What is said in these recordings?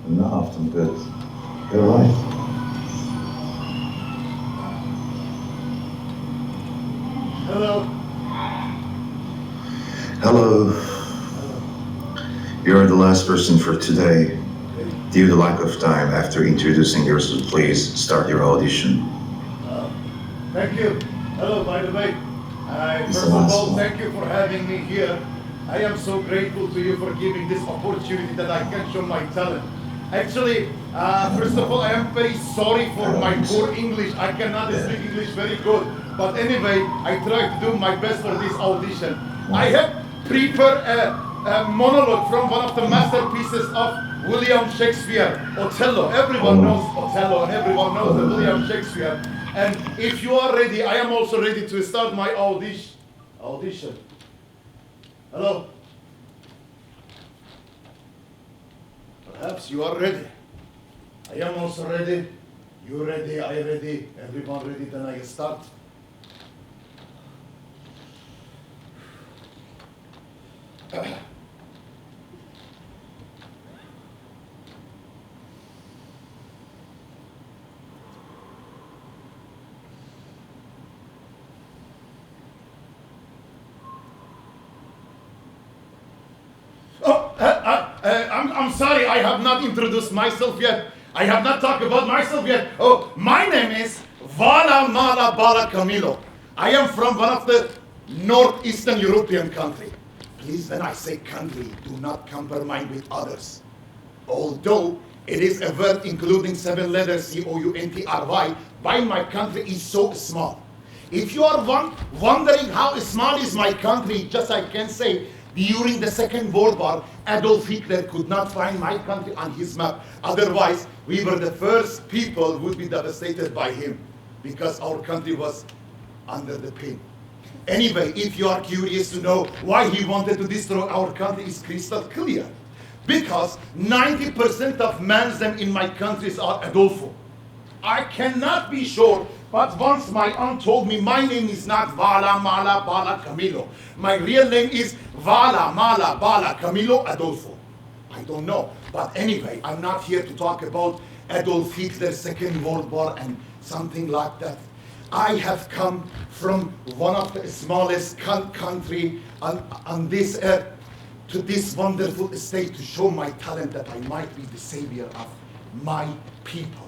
and not often good. You're right. Hello. Hello. You're the last person for today. Due to lack of time, after introducing yourself, please start your audition. Thank you. Hello, by the way. It's First the of last all, one. thank you for having me here. I am so grateful to you for giving this opportunity that I can show my talent. Actually, first of all, I am very sorry for my poor English. I cannot speak English very good. But anyway, I try to do my best for this audition. I have prepared a monologue from one of the masterpieces of William Shakespeare, Othello. Everyone knows Othello and everyone knows the William Shakespeare. And if you are ready, I am also ready to start my audition. Hello? Perhaps you are ready. I am also ready. You ready, I ready, everyone ready, then I start. I'm sorry, I have not introduced myself yet. I have not talked about myself yet. Oh, my name is Vala Mala Bala Camilo. I am from one of the northeastern European country. Please, when I say country, do not compare mine with others. Although it is a word including 7 letters, C-O-U-N-T-R-Y, why my country is so small. If you are wondering how small is my country, just I can say, during the Second World War, Adolf Hitler could not find my country on his map. Otherwise, we were the first people who would be devastated by him, because our country was under the pin. Anyway, if you are curious to know why he wanted to destroy our country, it's crystal clear. Because 90% of men's them in my countries are Adolfo. I cannot be sure, but once my aunt told me my name is not Vala Mala Bala Camilo. My real name is Vala Mala Bala Camilo Adolfo. I don't know, but anyway, I'm not here to talk about Adolf Hitler's Second World War and something like that. I have come from one of the smallest country on this earth to this wonderful state to show my talent that I might be the savior of my people.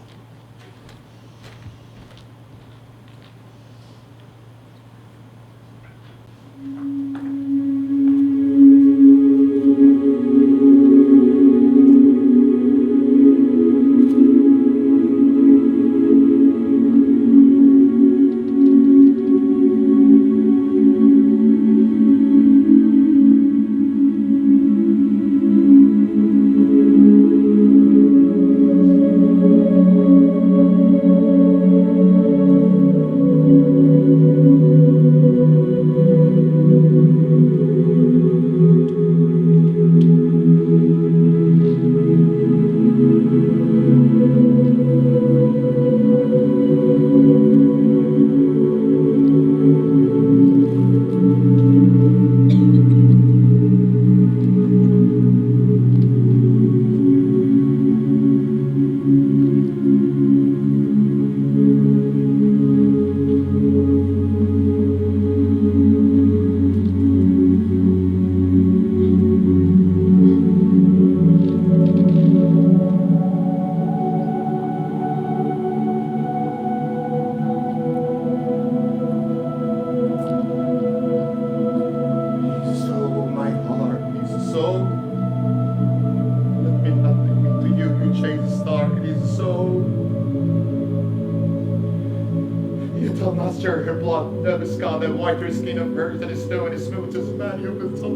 Her blood, the scar, the whiter skin of hers, and the snow and the smooth as man, you could tell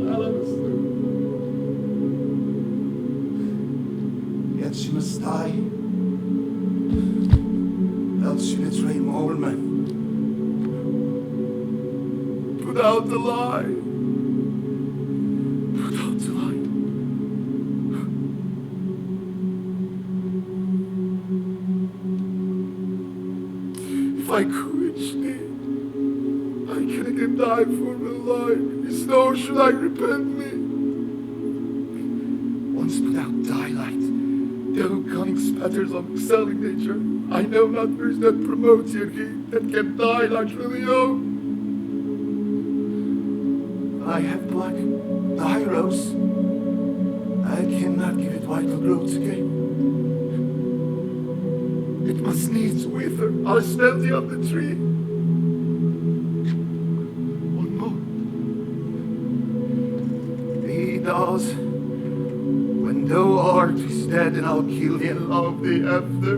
yet she must die, else she betray more men. Put out the lie. Put out the lie. If I could, I can again die for my life. Is nor should I repent me. Once put out daylight, know cunning spatters of excelling nature. I know numbers that promote your king, that can die like Leo. I have black, the high rose. I cannot give it white to grow again. It must needs wither, I'll smell the of the tree. One more. He does. When thou art is dead, and I'll kill thee and love thee after.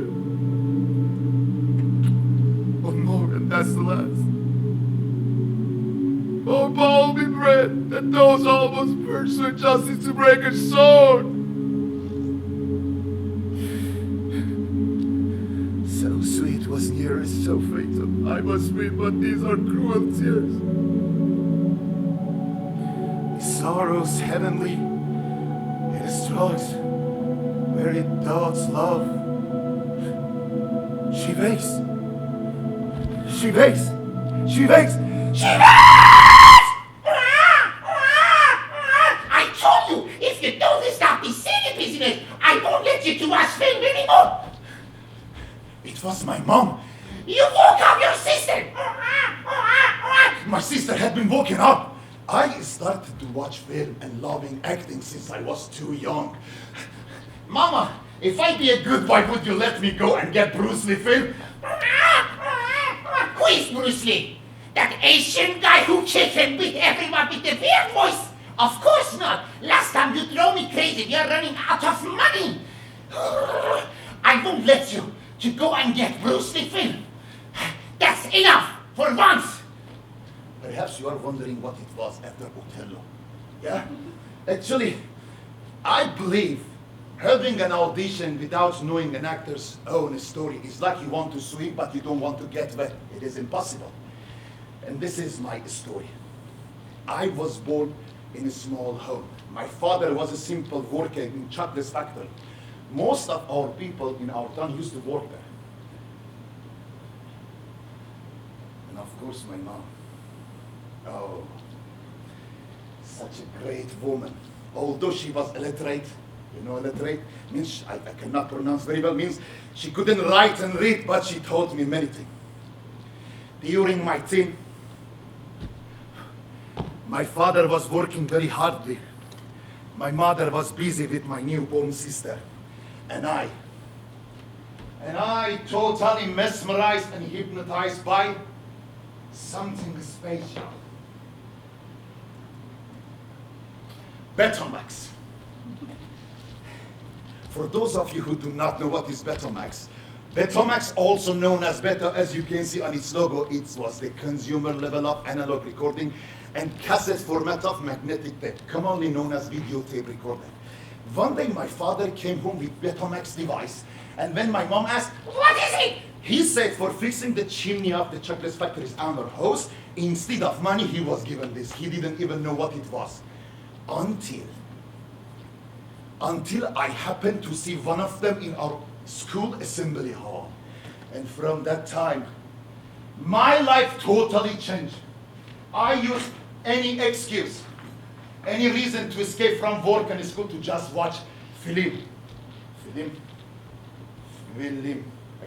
One more, and that's the last. Oh, ball be bread, that those almost pursue justice to break a sword. So sweet was nearest, so fatal. I must weep, but these are cruel tears. Sorrows heavenly, it strikes where it doubts love. She wakes. She wakes. She wakes. She wakes! I told you, if you don't stop this silly business, I won't let you to watch film anymore. It was my mom. You woke up your sister. My sister had been woken up. I started to watch film and loving acting since I was too young. Mama, if I be a good wife, would you let me go and get Bruce Lee film? Who is Bruce Lee? That Asian guy who can beat everyone with the weird voice? Of course not. Last time you drove me crazy. We are running out of money. I won't let you to go and get Bruce Lee film. That's enough for once. Perhaps you are wondering what it was after Othello. Yeah? Actually, I believe having an audition without knowing an actor's own story is like you want to swim but you don't want to get wet. It is impossible. And this is my story. I was born in a small home. My father was a simple worker in chocolate factory. Most of our people in our town used to work there. And of course my mom. Oh, such a great woman. Although she was illiterate, you know illiterate means I cannot pronounce very well, means she couldn't write and read, but she taught me many things. During my teen, my father was working very hardly. My mother was busy with my newborn sister. And I totally mesmerized and hypnotized by something special. Betamax. For those of you who do not know what is Betamax, Betamax, also known as Beta, as you can see on its logo, it was the consumer level of analog recording and cassette format of magnetic tape, commonly known as videotape recorder. One day my father came home with Betamax device, and when my mom asked, What is it? he said for fixing the chimney of the chocolate factory's under hose, instead of money he was given this. He didn't even know what it was. Until I happened to see one of them in our school assembly hall. And from that time, my life totally changed. I used any excuse, any reason to escape from work and school to just watch film. I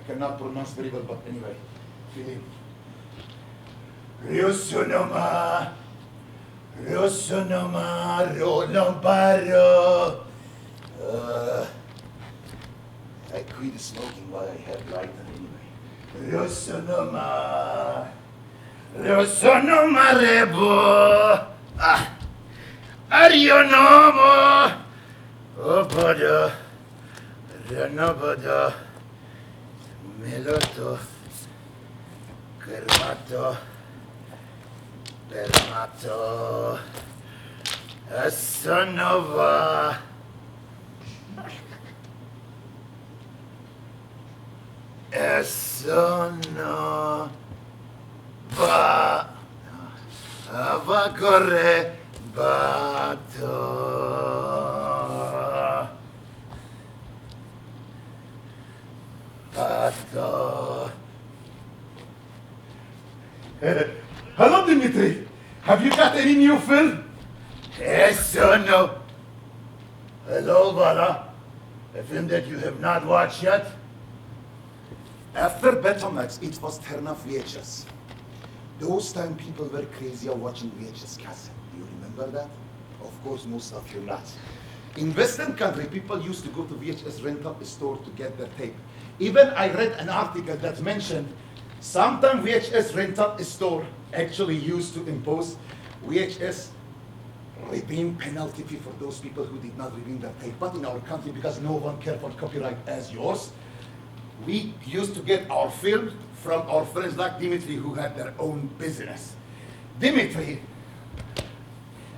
cannot pronounce very well, but anyway, film. Ryosonoma, Rolombaro. I quit smoking while I had lighter anyway. Ryosonoma Rebo. Arionomo. Obodo. Renobodo. Meloto. Kermato. Permato. Asonova. Sono va corre bato. Hello, Dimitri. Have you got any new film? Sono. Hello, Vala. A film that you have not watched yet? After Betamax, it was turn off VHS. Those time people were crazy of watching VHS cassette. Do you remember that? Of course, most of you not. In Western country, people used to go to VHS rental store to get their tape. Even I read an article that mentioned sometimes VHS rental store actually used to impose VHS redeem penalty fee for those people who did not redeem their tape. But in our country, because no one cared for copyright as yours, we used to get our film from our friends like Dimitri, who had their own business. Dimitri,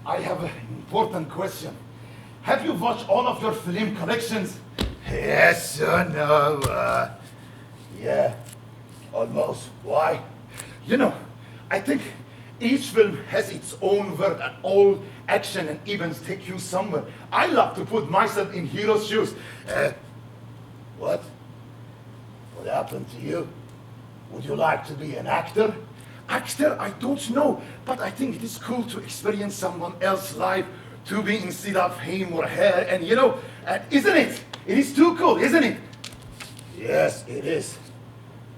I have an important question. Have you watched all of your film collections? Yes or no? Yeah, almost. Why? You know, I think each film has its own world and all action and events take you somewhere. I love to put myself in hero's shoes. What? What happened to you? Would you like to be an actor? Actor, I don't know, but I think it is cool to experience someone else's life, to be instead of him or her, and you know, isn't it? It is too cool, isn't it? Yes, it is.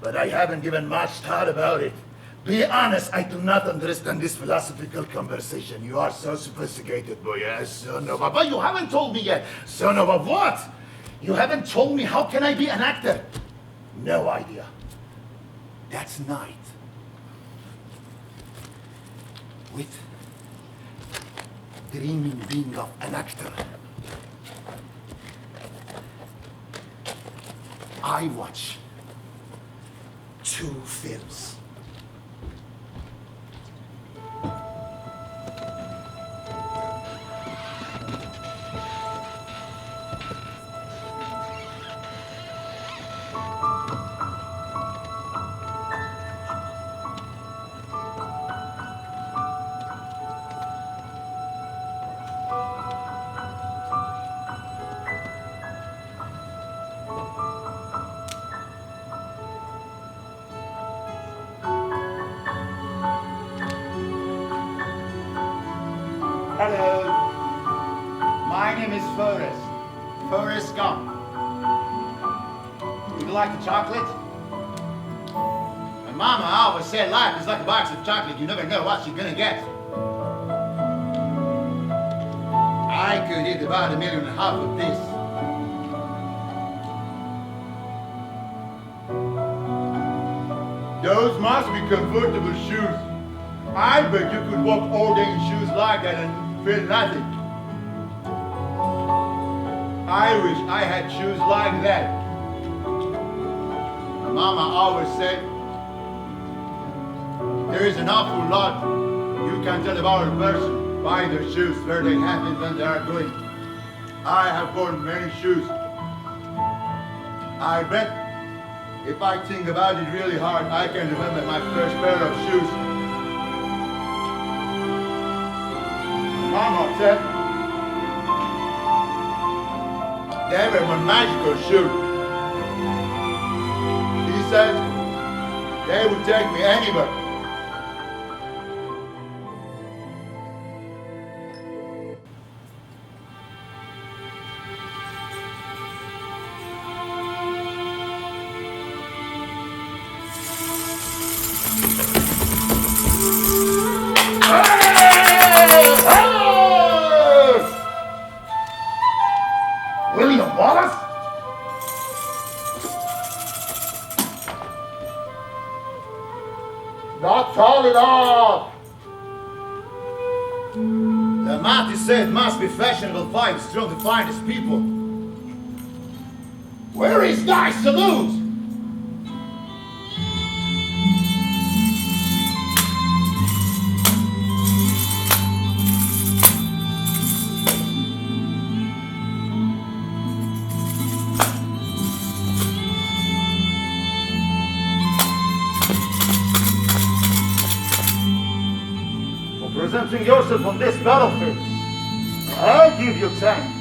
But I haven't given much thought about it. Be honest, I do not understand this philosophical conversation. You are so sophisticated, boy. Yes, son of a... But you haven't told me yet. Son of a what? You haven't told me how can I be an actor? No idea. That's night. With dreaming being of an actor. I watch 2 films. Hello. My name is Forrest. Forrest Gump. Would you like the chocolate? My mama always said life is like a box of chocolate. You never know what you're gonna get. I could eat about 1.5 million of this. Those must be comfortable shoes. I bet you could walk all day in shoes like that and feel nothing. I wish I had shoes like that. Mama always said, there is an awful lot you can tell about a person by their shoes, where they have it when they are going. I have worn many shoes. I bet if I think about it really hard, I can remember my first pair of shoes. Mama said they were my magical shoes. She said they would take me anywhere. William Wallace? Not tall enough. The Mati said it must be fashionable fight, strong to find his people. Where is thy salute? Presenting yourself on this battlefield, I'll give you thanks.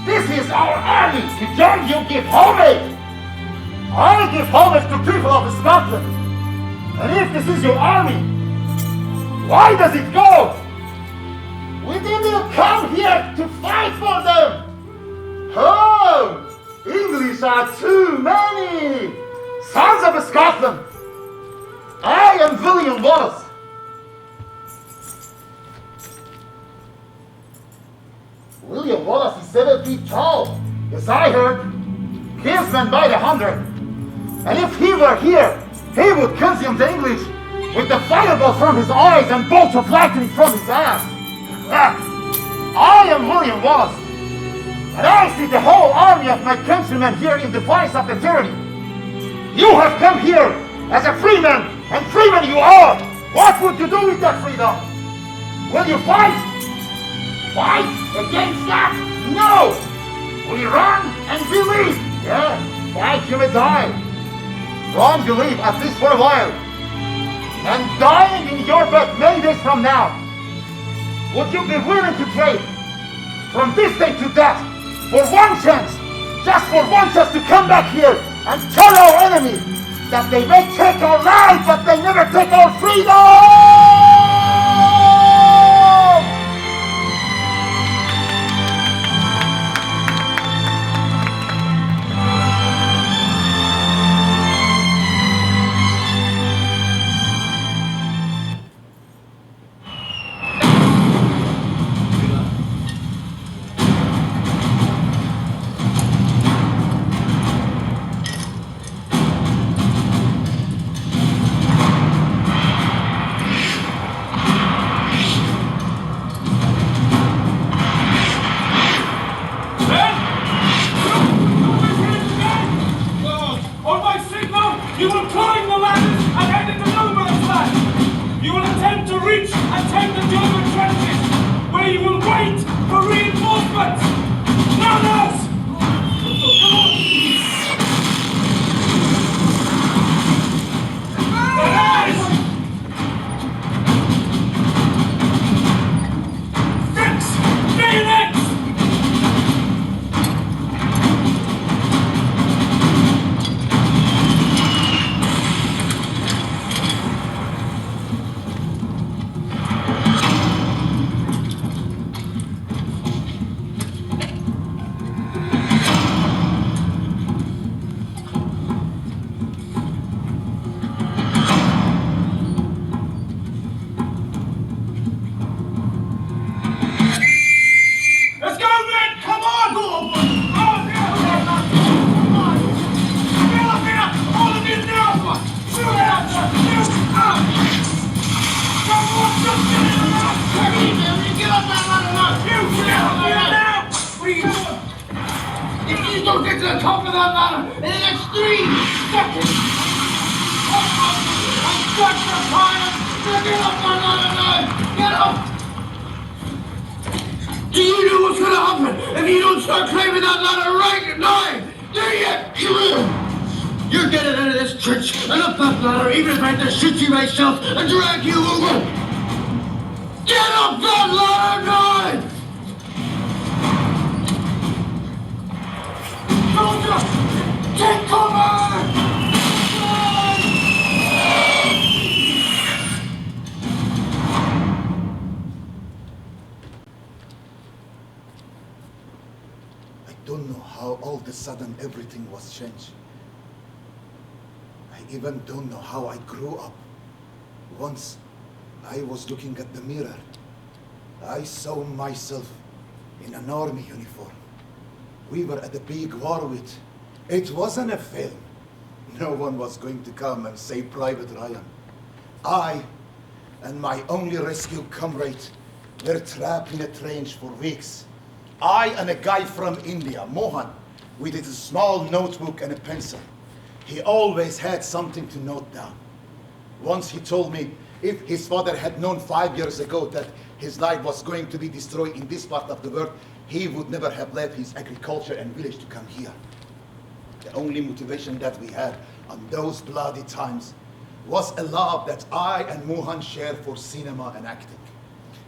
This is our army. Don't you give homage? I'll give homage to people of Scotland. And if this is your army, why does it go? We didn't come here to fight for them. Oh! English are too many! Sons of Scotland! I am William Wallace. William Wallace is 7 feet tall. Yes, I heard. Kinsman by the 100. And if he were here, he would consume the English with the fireball from his eyes and bolts of lightning from his ass. I am William Wallace. And I see the whole army of my countrymen here in defiance of the tyranny. You have come here as a free man, and freeman you are. What would you do with that freedom? Will you fight? Fight against that? No! Will you run and believe? Yeah, fight you may die. Run, believe, at least for a while. And dying in your bed many days from now, would you be willing to trade from this day to that for one chance, just for one chance to come back here and tell our enemy that they may take our life, but they never take our freedom? You will climb the ladders and enter the Norman's land. You will attempt to reach and take the German trenches, where you will wait for reinforcements. Runners! Fix! Bayonets! Do you know what's gonna happen if you don't start climbing that ladder right now? Do you? You're getting out of this church and up that ladder, even if I have to shoot you myself and drag you over. Get up that ladder now! Soldier, take cover! I don't know how all of a sudden everything was changed. I even don't know how I grew up. Once I was looking at the mirror. I saw myself in an army uniform. We were at a big war with. It wasn't a film. No one was going to come and save Private Ryan. I and my only rescue comrade were trapped in a trench for weeks. I and a guy from India, Mohan, with a small notebook and a pencil. He always had something to note down. Once he told me if his father had known 5 years ago that his life was going to be destroyed in this part of the world, he would never have left his agriculture and village to come here. The only motivation that we had on those bloody times was a love that I and Mohan shared for cinema and acting.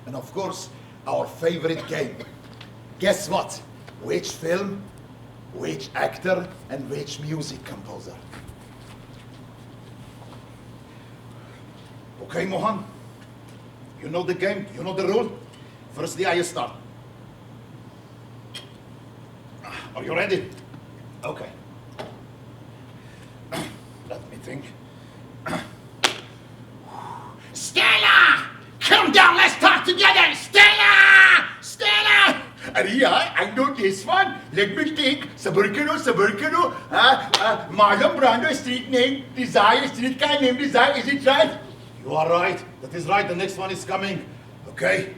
And of course, our favorite game. Guess what? Which film, which actor, and which music composer? Okay, Mohan? You know the game, you know the rule? Firstly, I start. Are you ready? Okay. Let me think. Stella! Come down, let's talk together! Stella! Stella! Yeah, I know this one. Let me think. Suburkano. Marlon Brando street name, Desire, street car name, Desire. Is it right? You are right. That is right. The next one is coming. Okay.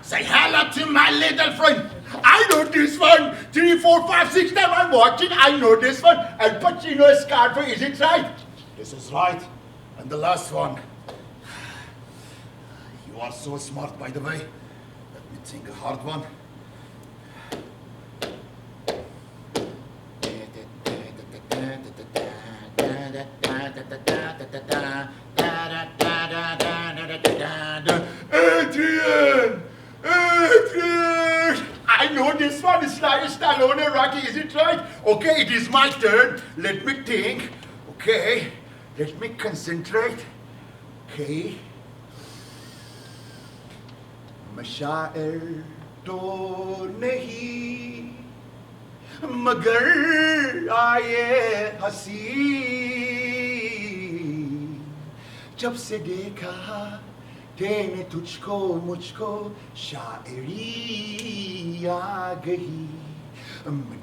Say hello to my little friend. I know this one. 3, 4, 5, 6 time I'm watching. I know this one. Al Pacino Scarface. Is it right? This is right. And the last one. You are so smart, by the way. Let me think a hard one. Adrian! I know this one is like Stallone Rocky, is it right? Okay, it is my turn. Let me think. Okay, let me concentrate. Okay. मशाइर तो नहीं मगर आए हंसी जब से देखा तेने तुझको मुझको शायरी आ गई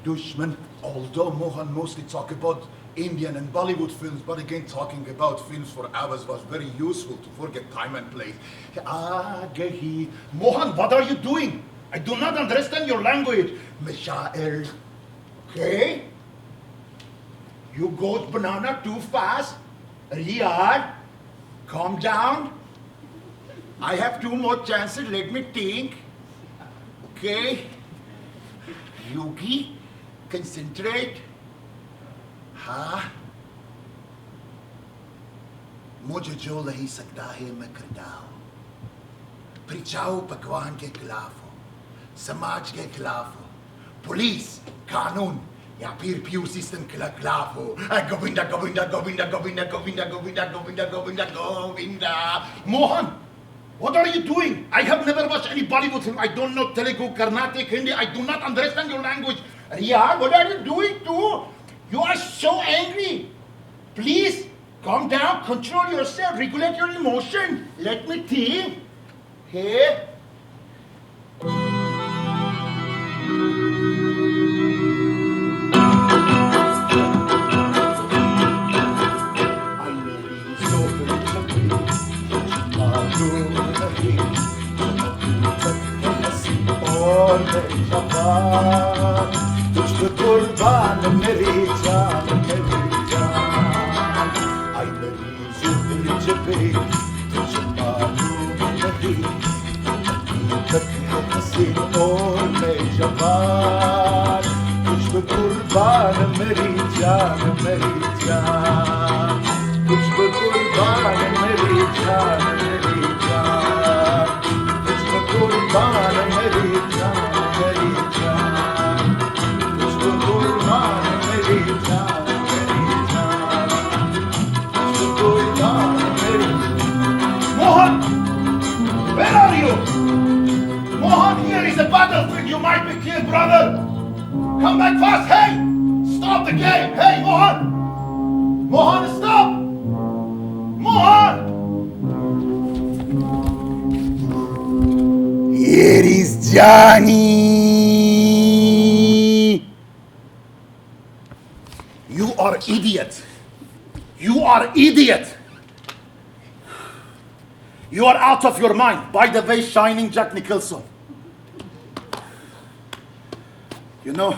दुश्मन. Although Mohan mostly talk about Indian and Bollywood films, but again talking about films for hours was very useful to forget time and place. Aa gahi. Mohan, what are you doing? I do not understand your language. Mashair. Okay? You got banana too fast. Riyad, calm down. I have 2 more chances. Let me think. Okay? Yugi, concentrate. हाँ मुझे जो नहीं सकता है मैं करता हूँ फिर चाहो भगवान के खिलाफ हो समाज के खिलाफ हो पुलिस कानून या फिर प्योर सिस्टम के खिलाफ हो Govinda Govinda Govinda Govinda Govinda Govinda Govinda Govinda Govinda. Mohan, what are you doing? I have never watched any Bollywood film. I don't know Telugu, Carnatic, Hindi. I do not understand your language. Riya, what are you doing too? You are so angry. Please, calm down, control yourself, regulate your emotion. Let me think. Hey. कुर्बान मेरी जान आई मेरी जिंदगी पे तुझ मालूम नहीं तक है हसीन और मैं जवान तुझ पे कुर्बान मेरी जान तुझ पे कुर्बान मेरी जान तुझ पे कुर्बान मेरी जान Mohan! Where are you? Mohan, here is a battlefield. You might be killed, brother. Come back fast. Hey! Stop the game. Hey, Mohan! Mohan, stop! Mohan! Here is Johnny. You are idiot. You are idiot. You are out of your mind. By the way, Shining Jack Nicholson. You know,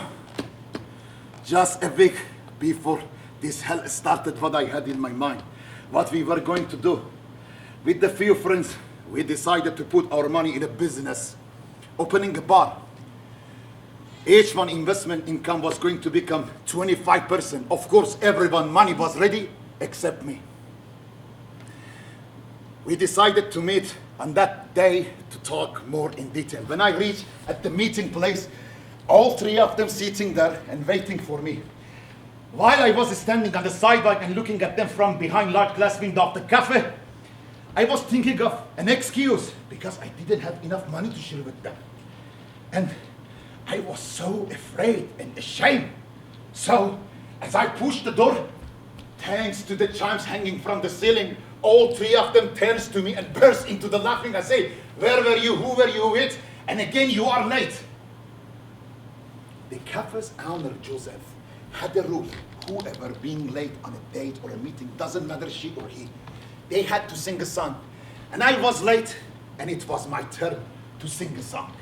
just a week before this hell started, what I had in my mind, what we were going to do. With a few friends, we decided to put our money in a business, opening a bar. Each one investment income was going to become 25%. Of course, everyone money was ready except me. We decided to meet on that day to talk more in detail. When I reached at the meeting place, all 3 of them sitting there and waiting for me. While I was standing on the sidewalk and looking at them from behind large glass window of the cafe, I was thinking of an excuse because I didn't have enough money to share with them. And I was so afraid and ashamed. So, as I pushed the door, thanks to the chimes hanging from the ceiling, all three of them turns to me and burst into the laughing. I say, where were you? Who were you with? And again, you are late. The cafe's owner, Joseph, had a rule. Whoever being late on a date or a meeting, doesn't matter she or he, they had to sing a song. And I was late, and it was my turn to sing a song.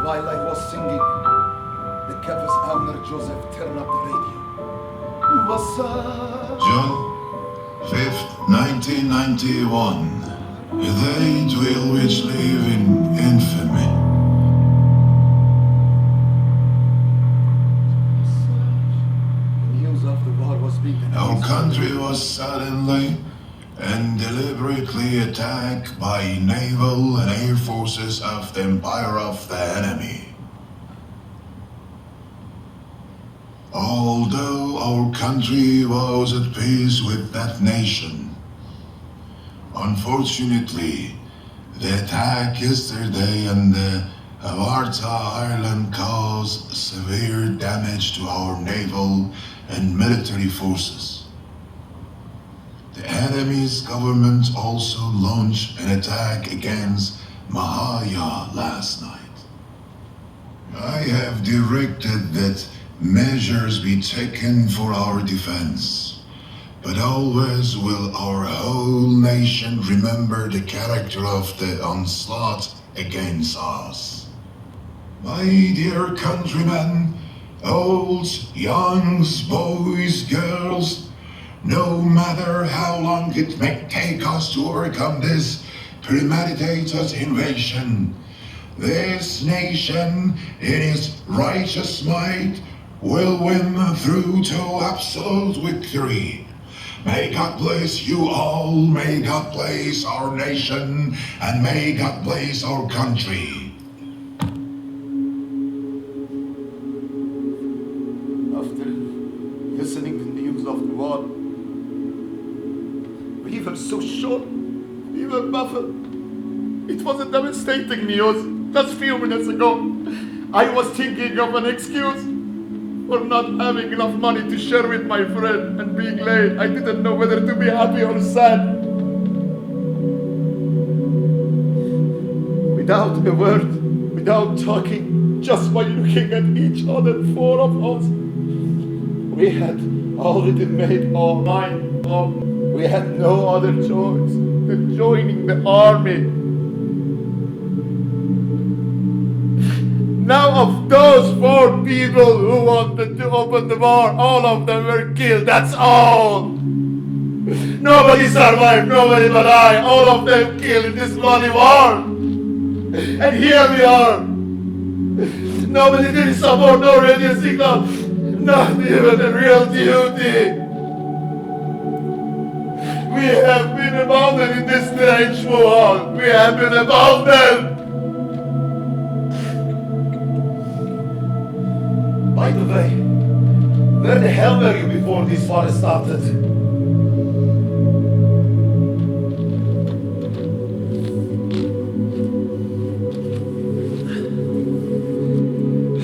While I was singing, the cafe's owner, Joseph, turned up the radio. June 5th, 1991. They dwell which live in infamy. The news of the war was being announced. Our country was suddenly and deliberately attacked by naval and air forces of the empire of the enemy. Although our country was at peace with that nation, unfortunately, the attack yesterday on the Avarta Island caused severe damage to our naval and military forces. The enemy's government also launched an attack against Mahaya last night. I have directed that measures be taken for our defense, but always will our whole nation remember the character of the onslaught against us. My dear countrymen, olds, youngs, boys, girls, no matter how long it may take us to overcome this premeditated invasion, this nation, in its righteous might, will win through to absolute victory. May God bless you all, may God bless our nation, and may God bless our country. After listening to the news of the war, we were so shocked, we were baffled. It was a devastating news. Just a few minutes ago, I was thinking of an excuse for not having enough money to share with my friend and being late. I didn't know whether to be happy or sad. Without a word, without talking, just by looking at each other, four of us, we had already made our mind up. We had no other choice than joining the army. Now of those 4 people who wanted to open the war, all of them were killed, that's all! Nobody survived, nobody but I, all of them killed in this bloody war! And here we are! Nobody did support, no radio signal, not even a real duty! We have been abandoned in this strange war, we have been abandoned! By the way, where the hell were you before before this war started.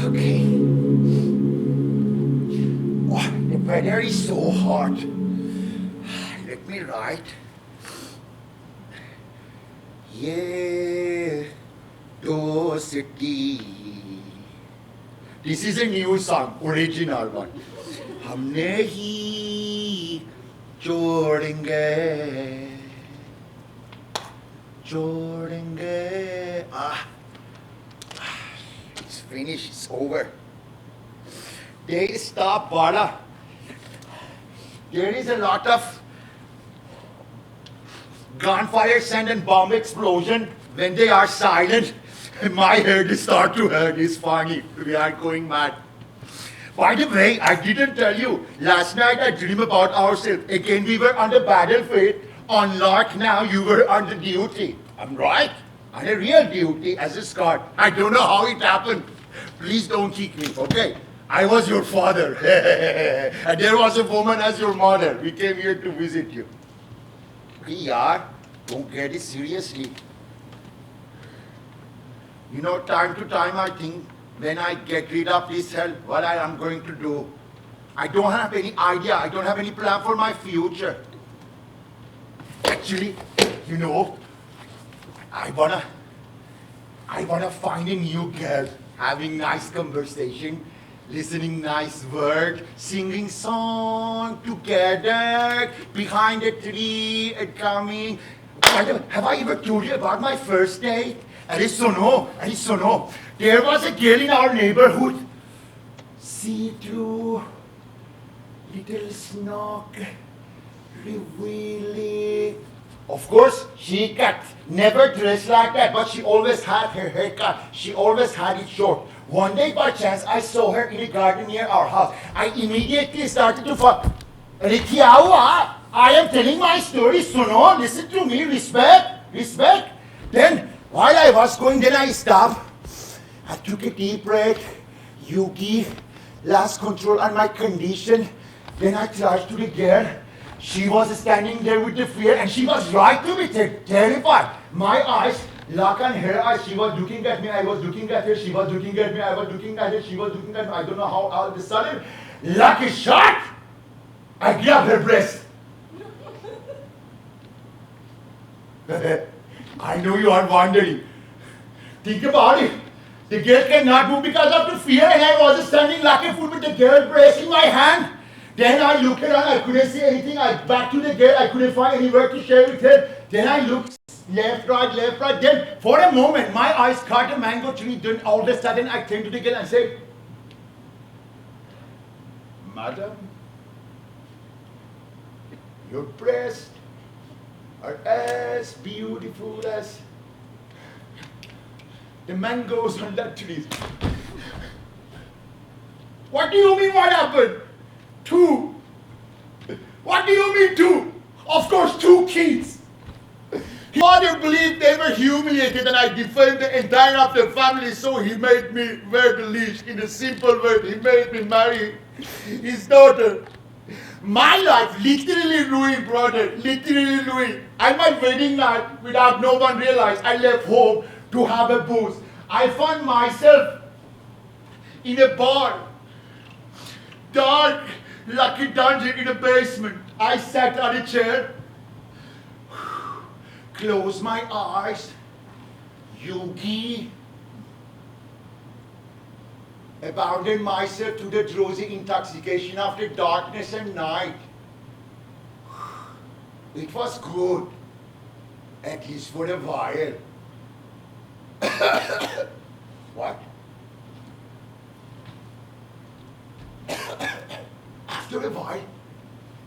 Okay. Oh, the weather is so hot. Let me write. Yeah, city. This is a new song, original one. हमने ही जोड़ेंगे it's finished, it's over. They stop, Bala. There is a lot of gunfire sound and bomb explosion. When they are silent, my head start to hurt. It's funny. We are going mad. By the way, I didn't tell you. Last night I dreamed about ourselves. Again, we were on the battlefield. On lock now, you were on the duty. I'm right. On a real duty as a Scot. I don't know how it happened. Please don't kick me, okay? I was your father. And there was a woman as your mother. We came here to visit you. We are. Don't get it seriously. You know, time to time I think, when I get rid of this hell, what I am going to do. I don't have any idea. I don't have any plan for my future. Actually, you know, I wanna find a new girl, having nice conversation, listening nice word, singing song together, behind a tree and coming. Have I ever told you about my first date? Arisono. There was a girl in our neighborhood. See-through, little snog, revealing. Of course, she cut. Never dressed like that, but she always had her hair cut. She always had it short. One day, by chance, I saw her in a garden near our house. I immediately started to fall. I am telling my story, Suno. Listen to me. Respect. Then, while I was going, then I stopped. I took a deep breath. Yugi, lost control on my condition. Then I tried to the girl. She was standing there with the fear, and she was right to be terrified. My eyes locked on her eyes. She was looking at me. I was looking at her. She was looking at me. I was looking at her. She was looking at me. I don't know how all of a sudden, like a shot, I grabbed her breast. I know you are wondering. Think about it. The girl cannot move because of the fear, and I was standing like a fool with the girl breast in my hand. Then I looked around, I couldn't see anything. I back to the girl, I couldn't find any word to share with her. Then I looked left, right. Then for a moment, my eyes caught a mango tree. Then all of a sudden, I turned to the girl and said, Madam, your breasts are as beautiful as the mangoes on that tree. What do you mean what happened? Two. What do you mean two? Of course, 2 kids. His father believed they were humiliated and I defamed the entire of the family, so he made me wear the leash. In a simple word, he made me marry his daughter. My life literally ruined, brother. Literally ruined. On my wedding night, without no one realized, I left home to have a booze. I found myself in a bar. Dark, like a dungeon in a basement. I sat on a chair, closed my eyes, Yugi, abandoned myself to the drowsy intoxication of the darkness and night. It was good, at least for a while. What? After a while,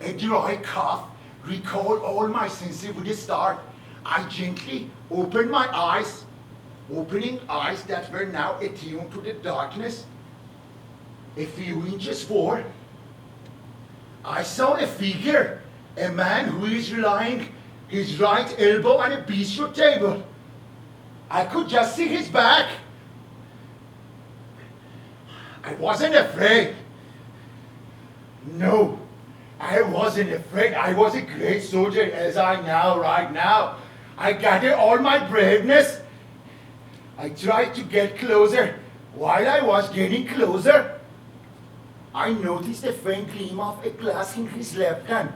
a dry cough recalled all my senses with a start. I gently opened my eyes, opening eyes that were now attuned to the darkness. A few inches forward, I saw a figure, a man who is lying his right elbow on a bistro table. I could just see his back. I wasn't afraid. No, I wasn't afraid. I was a great soldier as I now, right now. I gathered all my braveness. I tried to get closer. While I was getting closer, I noticed a faint gleam of a glass in his left hand.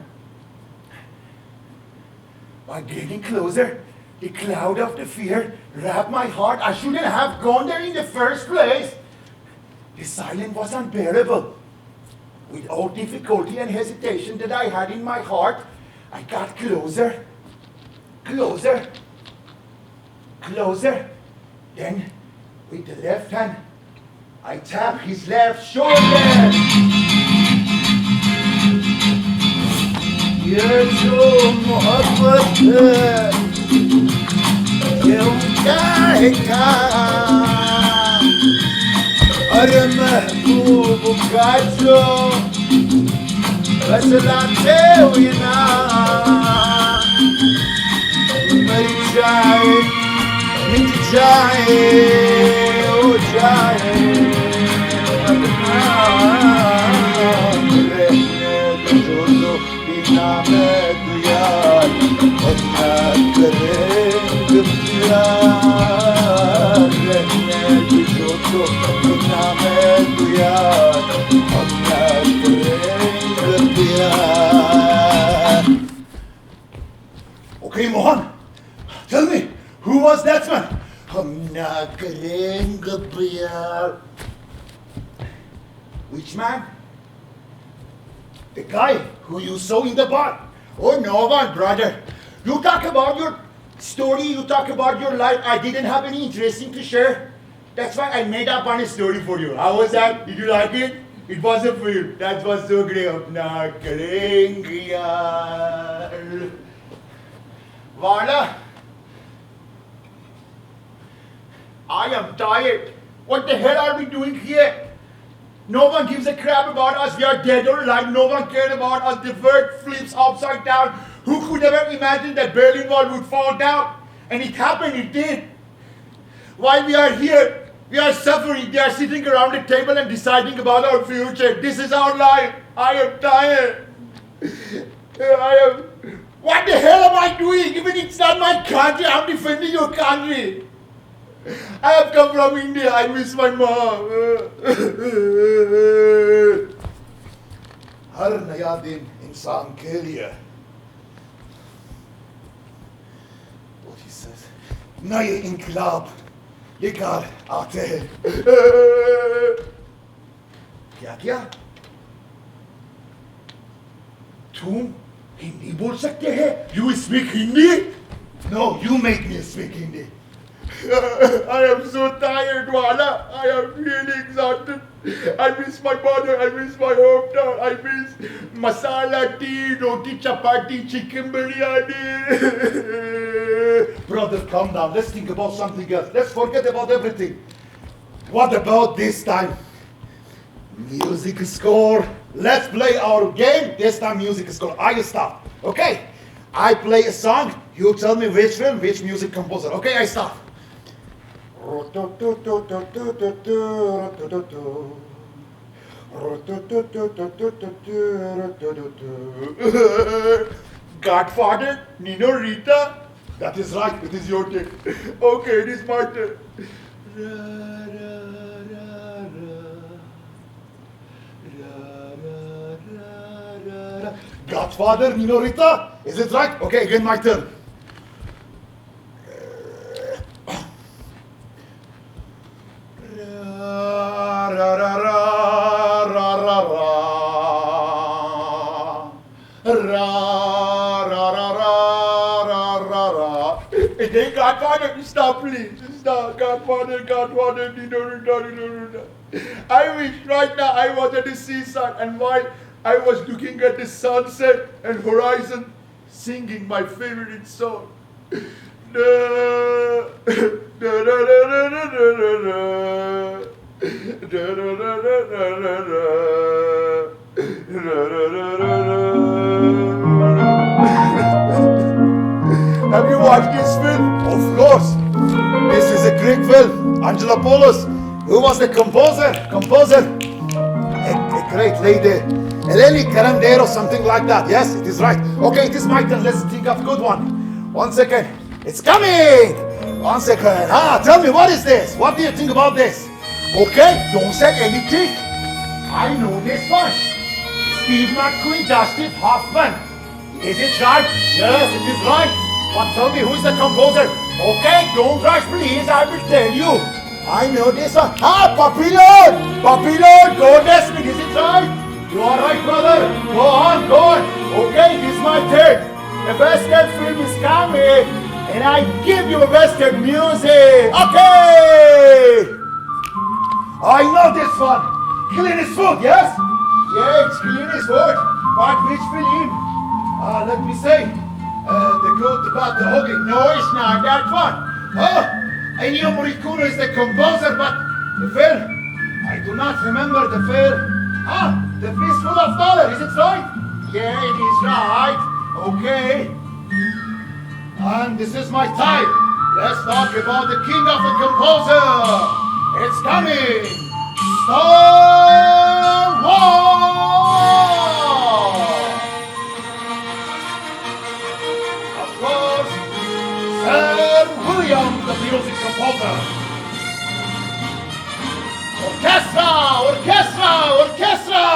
By getting closer, the cloud of the fear wrapped my heart. I shouldn't have gone there in the first place. The silence was unbearable. With all difficulty and hesitation that I had in my heart, I got closer, closer, closer. Then, with the left hand, I tapped his left shoulder. ये जो मोहब्बत है, ये उनका है काम। अरे महबूब का जो बसलाते हुए ना मर जाए, मिट जाए, हो जाए, बिना मैं दुयार अपना करेंगे प्यार, रहने जो तो बिना मैं दुयार अपना करेंगे प्यार. Okay, Mohan, tell me, who was that man? अपना करेंगे प्यार. Which man? The guy who you saw in the bar. Oh, no one, brother. You talk about your story, you talk about your life. I didn't have any interesting to share. That's why I made up on a story for you. How was that? Did you like it? It was a film. That was so great. Apna karenge yaar. Wala, I am tired. What the hell are we doing here? No one gives a crap about us. We are dead or alive. No one cared about us. The world flips upside down. Who could ever imagine that Berlin Wall would fall down? And it happened. It did. While we are here, we are suffering. They are sitting around the table and deciding about our future. This is our life. I am tired. What the hell am I doing? Even it's not my country. I'm defending your country. I have come from India. I miss my mom. हर नया दिन इंसान के लिए. What he says. नए इंकलाब लेकर आते हैं. क्या? तुम हिंदी बोल सकते हैं? You speak Hindi? No, you make me speak Hindi. I am so tired, Wala. I am really exhausted. I miss my mother. I miss my hometown. I miss masala tea, roti chapati, chicken biryani. Brother, calm down. Let's think about something else. Let's forget about everything. What about this time? Music score. Let's play our game. This time music score. I start. Okay? I play a song. You tell me which film, which music composer. Okay, I start. Godfather, Nino Rita. That is right, it is your turn. Okay, it is my turn. Godfather, Nino Rita. Is it right? Okay, again my turn. Hey, Godfather, stop please. Stop. Godfather, Nino. I wish right now I was at the seaside and while I was looking at the sunset and horizon, singing my favorite song. Have you watched this film? Of course. This is a Greek film. Angela Poulos. Who was the composer? A great lady. Eleni Karandero, something like that. Yes, it is right. Okay, it is my turn. Let's think of good one. 1 second. It's coming. 1 second. Tell me, what is this? What do you think about this? Okay, don't say anything. I know this one. Steve McQueen, Dustin Hoffman. Is it right? Yes, it is right. But tell me, who's the composer? Okay, don't rush, please. I will tell you. I know this one. Papillon! Papillon! Go Desmond, is it right? You are right, brother. Go on, go on. Okay, this is my turn. The Western film is coming. And I give you Western music. Okay! I know this one. Clint Eastwood, yes? Yeah, it's Clint Eastwood. But which film? Let me say. The good, about the hugging. No, it's not that one. Ennio Morricone is the composer, but the film, I do not remember the film. The Fistful of Dollars, is it right? Yeah, it is right. Okay. And this is my time. Let's talk about the king of the composer. It's coming. Star Wars. Of course, Sir William, the music composer. Orchestra, orchestra, orchestra.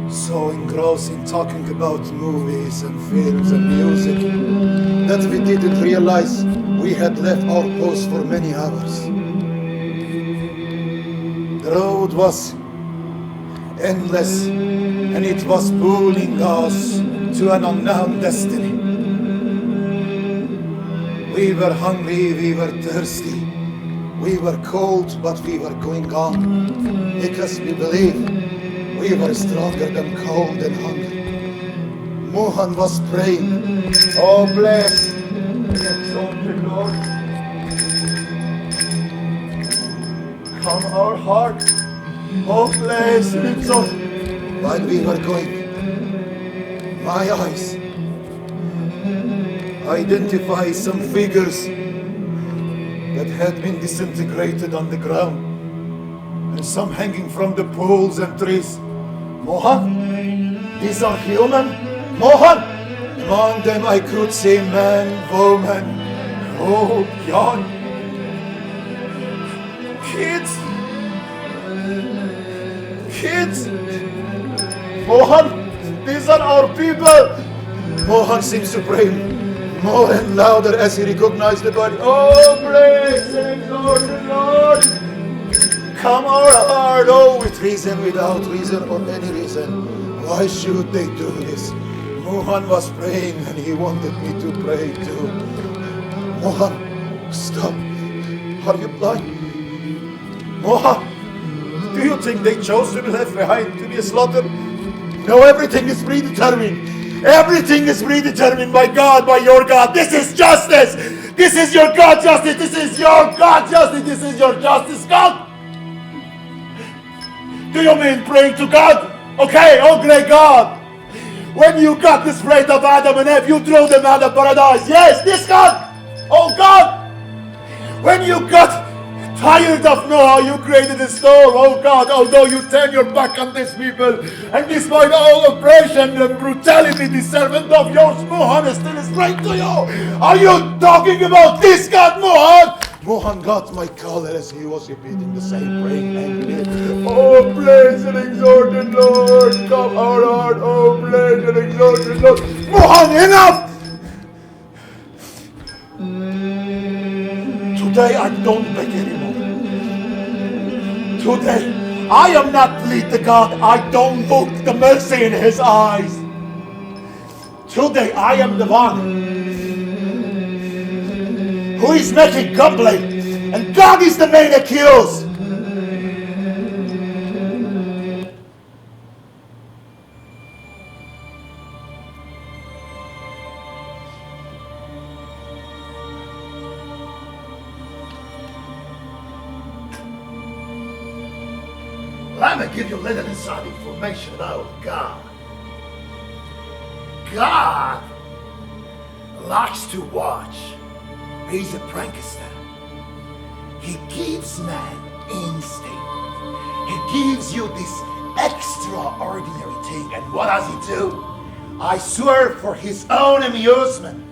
So engrossed in talking about movies and films and music that we didn't realize we had left our post for many hours. The road was endless and it was pulling us to an unknown destiny. We were hungry, we were thirsty, we were cold, but we were going on because we believed we were stronger than cold and hunger. Mohan was praying, oh bless the exalted Lord. Come our heart, oh bless the exalted. While we were going, my eyes identify some figures that had been disintegrated on the ground, and some hanging from the poles and trees. Mohan, these are human. Mohan, among them I could see man, woman, oh, young, kids. Mohan, these are our people. Mohan seems to pray more and louder as he recognized the body. Oh, praise and glory, Lord. Come our heart, oh, with reason, without reason, or any reason. Why should they do this? Mohan was praying and he wanted me to pray too. Mohan, stop. Are you blind? Mohan, do you think they chose to be left behind to be slaughtered? No, everything is predetermined. Everything is predetermined by God, by your God. This is justice. This is your God justice. This is your God justice. This is your justice, God. Do you mean praying to God? Okay, oh great God. When you got the spirit of Adam and Eve, you threw them out of paradise. Yes, this God. Oh God. When you got tired of Noah, you created a storm. Oh God, although you turn your back on these people, and despite all oppression and brutality, the servant of yours, Mohan, is still praying to you. Are you talking about this God, Mohan? Mohan got my collar as he was repeating the same praying angrily. Oh, praise and exalted Lord, come our heart. Oh, praise and exalted Lord. Mohan, enough! Today I don't beg anymore. Today I am not plead to God. I don't look the mercy in his eyes. Today I am the one who is making complaint, and God is the main accused. Let me give you a little inside information about God. God likes to watch. He's a prankster. He gives man instinct. He gives you this extraordinary thing. And what does he do? I swear, for his own amusement,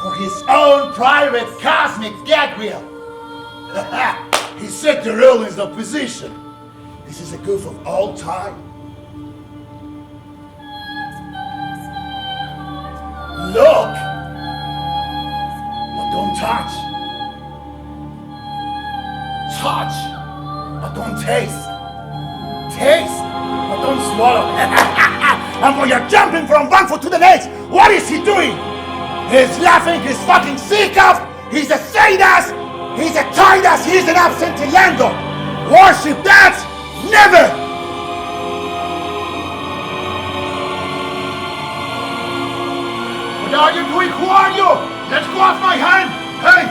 for his own private cosmic gag reel. He set the rulings of position. This is a goof of all time. Look, but don't touch. Touch, but don't taste. Taste, but don't swallow. And when you're jumping from one foot to the next, what is he doing? He's laughing his fucking sick off. He's a sadist. He's a Titus. He's an absentee landlord. Worship that? Never. What are you doing? Who are you? Let go of my hand. Hey,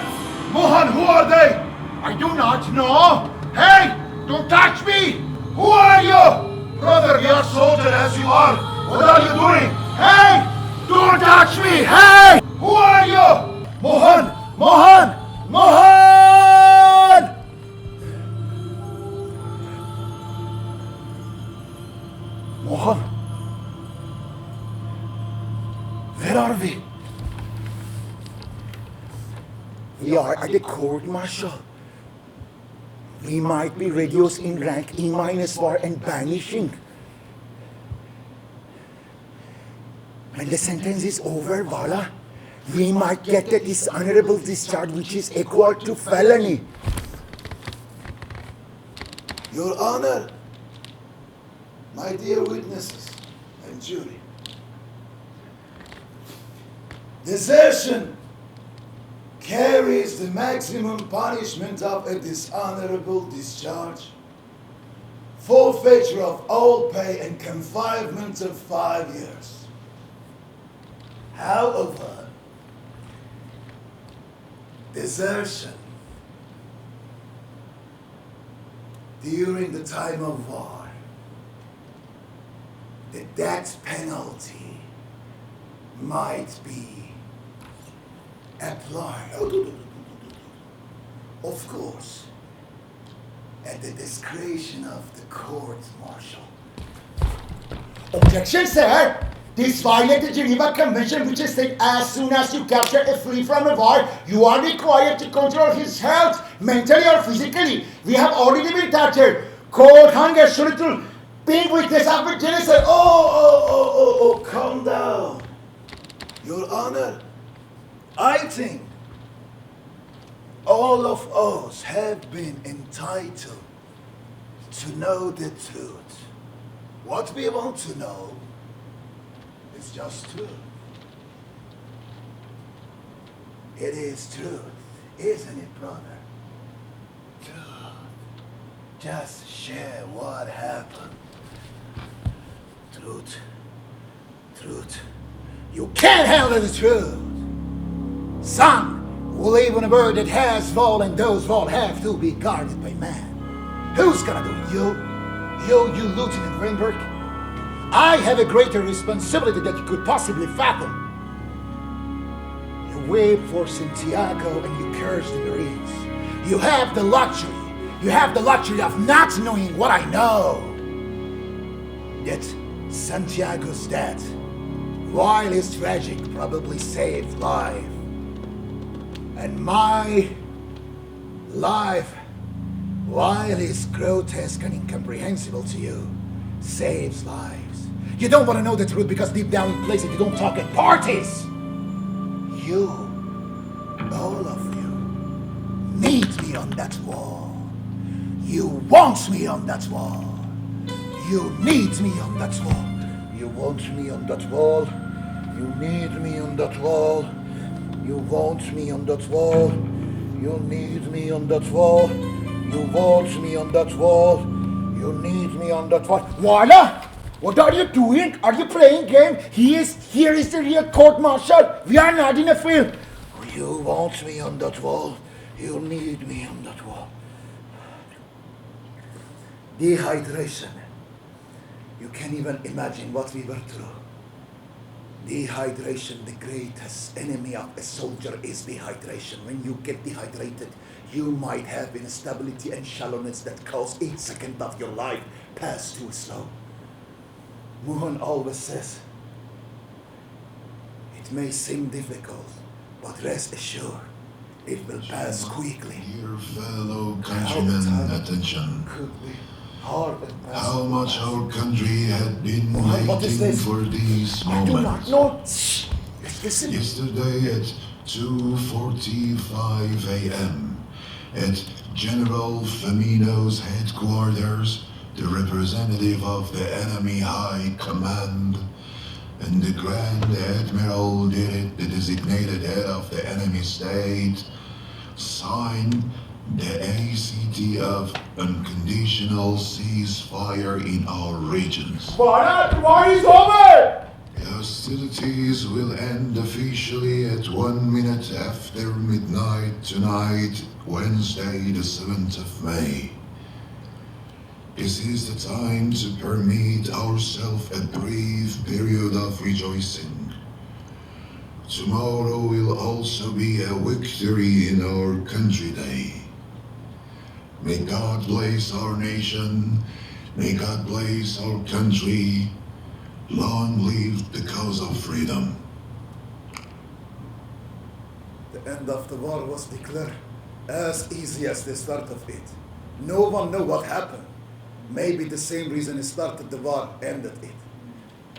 Mohan, who are they? I do not know. Hey, don't touch me. Who are you? Brother, you're soldier as you are. What are you doing? Hey, don't touch me. Hey, who are you? Mohan, Mohan, Mohan. Mohan, where are we? We are at the court martial. We might be reduced in rank E-4 and banishing. When the sentence is over, Vala, we might get a dishonorable discharge which is equal to felony. Your Honor, my dear witnesses and jury, desertion carries the maximum punishment of a dishonorable discharge, forfeiture of all pay and confinement of 5 years. However, desertion during the time of war, the death penalty might be applied. Of course, at the discretion of the court-martial. Objection, sir! This violates the Geneva Convention, which states as soon as you capture a flea from a war, you are required to control his health, mentally or physically. We have already been tortured. Cold, hunger, solitude, being witness of a genocide. Oh, calm down. Your Honor, I think all of us have been entitled to know the truth. What we want to know is just truth. It is truth, isn't it, brother? Truth. Just share what happened. Truth. Truth. You can't handle the truth. Son, we live in a world that has walls, and those walls have to be guarded by man. Who's gonna do it? You, Lieutenant Greenberg? I have a greater responsibility that you could possibly fathom. You wait for Santiago and you curse the Marines. You have the luxury of not knowing what I know. That Santiago's death, while it's tragic, probably saved life. And my life, while it's grotesque and incomprehensible to you, saves lives. You don't want to know the truth because deep down in places you don't talk at parties. You, all of you, need me on that wall. You want me on that wall. You need me on that wall. You want me on that wall. You need me on that wall. You want me on that wall. You need me on that wall. You want me on that wall. You need me on that wall. Voila! What are you doing? Are you playing game? Here is the real court-martial. We are not in a film. You want me on that wall. You need me on that wall. Dehydration. You can't even imagine what we were through. Dehydration, the greatest enemy of a soldier is dehydration. When you get dehydrated, you might have instability and shallowness that cause each second of your life pass too slow. Nooran always says, it may seem difficult, but rest assured, it will pass quickly. Dear fellow countrymen, attention. Could be hard and How much our country had been What is waiting this? for these I do not moments. know. Shh. Listen. Yesterday at 2:45 a.m. at General Femino's headquarters, the representative of the enemy high command and the Grand Admiral the designated head of the enemy state, signed the ACT of unconditional ceasefire in our regions. War is over! Hostilities will end officially at 1 minute after midnight tonight, Wednesday, the 7th of May. This is the time to permit ourselves a brief period of rejoicing. Tomorrow will also be a victory in our country day. May God bless our nation. May God bless our country. Long live the cause of freedom. The end of the war was declared as easy as the start of it. No one knew what happened. Maybe the same reason it started the war ended it.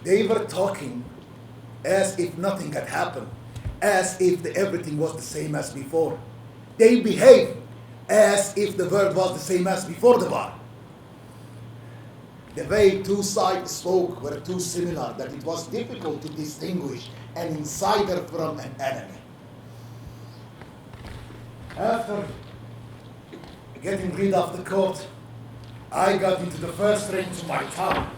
They were talking as if nothing had happened, as if everything was the same as before. They behaved as if the world was the same as before the war. The way two sides spoke were too similar that it was difficult to distinguish an insider from an enemy. After getting rid of the court, I got into the first train to my town.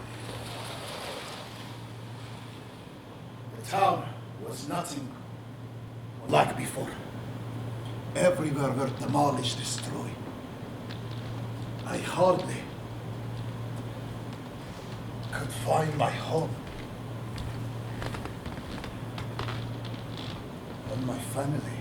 The town was nothing like before. Everywhere were demolished, destroyed. I hardly could find my home. And my family.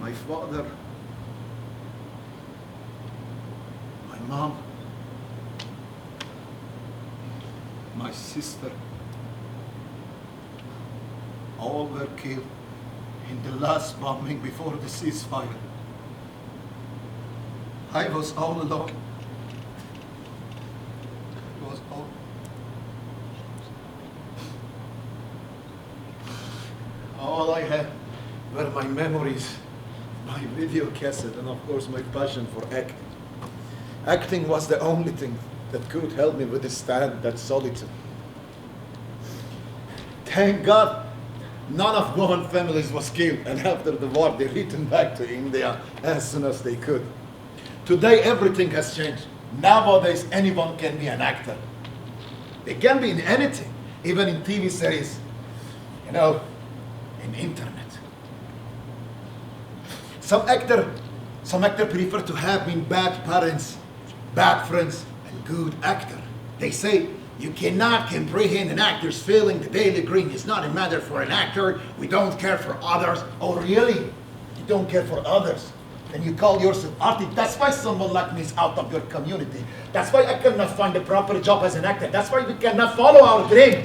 My father, my mom, my sister, all were killed in the last bombing before the ceasefire. I was all alone. I was all I had were my memories, my video cassette, and of course my passion for acting. Acting was the only thing that could help me withstand that solitude. Thank God, none of Mohan families was killed, and after the war they returned back to India as soon as they could. Today everything has changed. Nowadays anyone can be an actor. They can be in anything, even in TV series, in internet. Some actor prefer to have been bad parents, bad friends, and good actor. They say you cannot comprehend an actor's feeling. The daily green is not a matter for an actor. We don't care for others. Oh, really? You don't care for others? Then you call yourself artist. That's why someone like me is out of your community. That's why I cannot find a proper job as an actor. That's why we cannot follow our dream.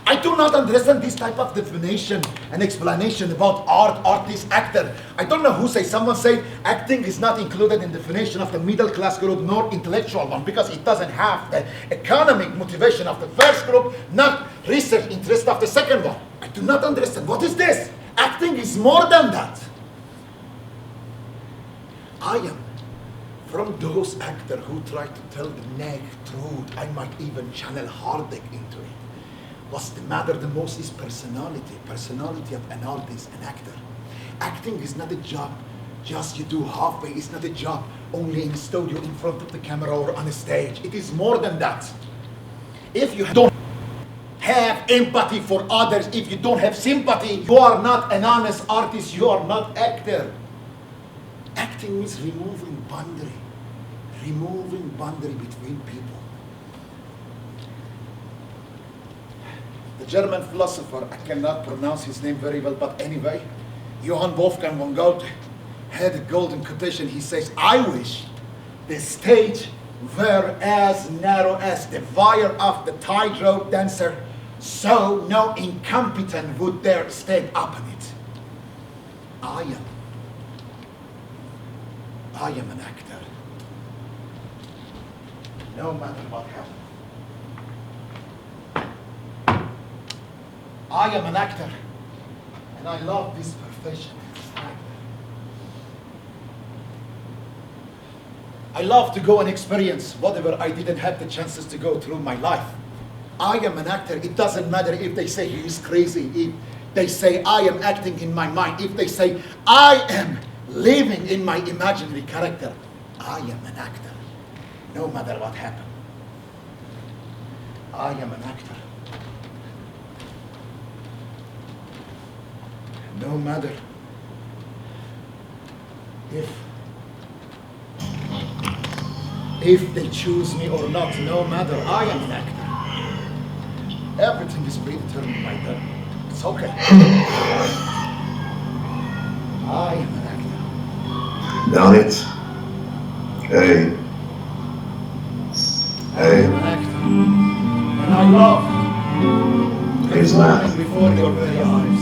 I do not understand this type of definition and explanation about art, artist, actor. I don't know who say. Someone say acting is not included in the definition of the middle class group nor intellectual one because it doesn't have the economic motivation of the first group, not research interest of the second one. I do not understand. What is this? Acting is more than that. I am from those actors who try to tell the naked truth. I might even channel heartache into it. What's the matter the most is personality of an artist, an actor. Acting is not a job just you do halfway. It's not a job only in studio in front of the camera or on a stage. It is more than that. If you don't have empathy for others, if you don't have sympathy, you are not an honest artist, you are not actor. Acting means removing boundary between people. The German philosopher, I cannot pronounce his name very well, but anyway, Johann Wolfgang von Goethe had a golden quotation. He says, I wish the stage were as narrow as the wire of the tightrope dancer, so no incompetent would dare stand upon it. I am an actor. No matter what happens. I am an actor, and I love this profession. I love to go and experience whatever I didn't have the chances to go through my life. I am an actor. It doesn't matter if they say he is crazy, if they say I am acting in my mind, if they say I am living in my imaginary character. I am an actor, no matter what happens. I am an actor. No matter if they choose me or not, no matter, I am an actor. Everything is predetermined by them. It's okay. I am an actor. Done it. Hey. I am an actor. And I love He's not. performing before your very eyes.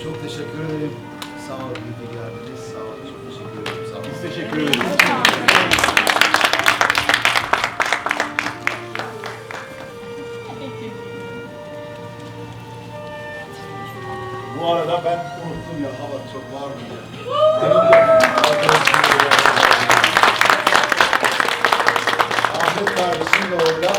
Çok teşekkür ederim. Sağ olun, iyi ki geldiniz. Sağ olun, çok teşekkür ederim. Sağ olun. Biz teşekkür ederiz. Bu arada ben unuttum ya, hava çok var mı ya? Ahmet kardeşim de orada.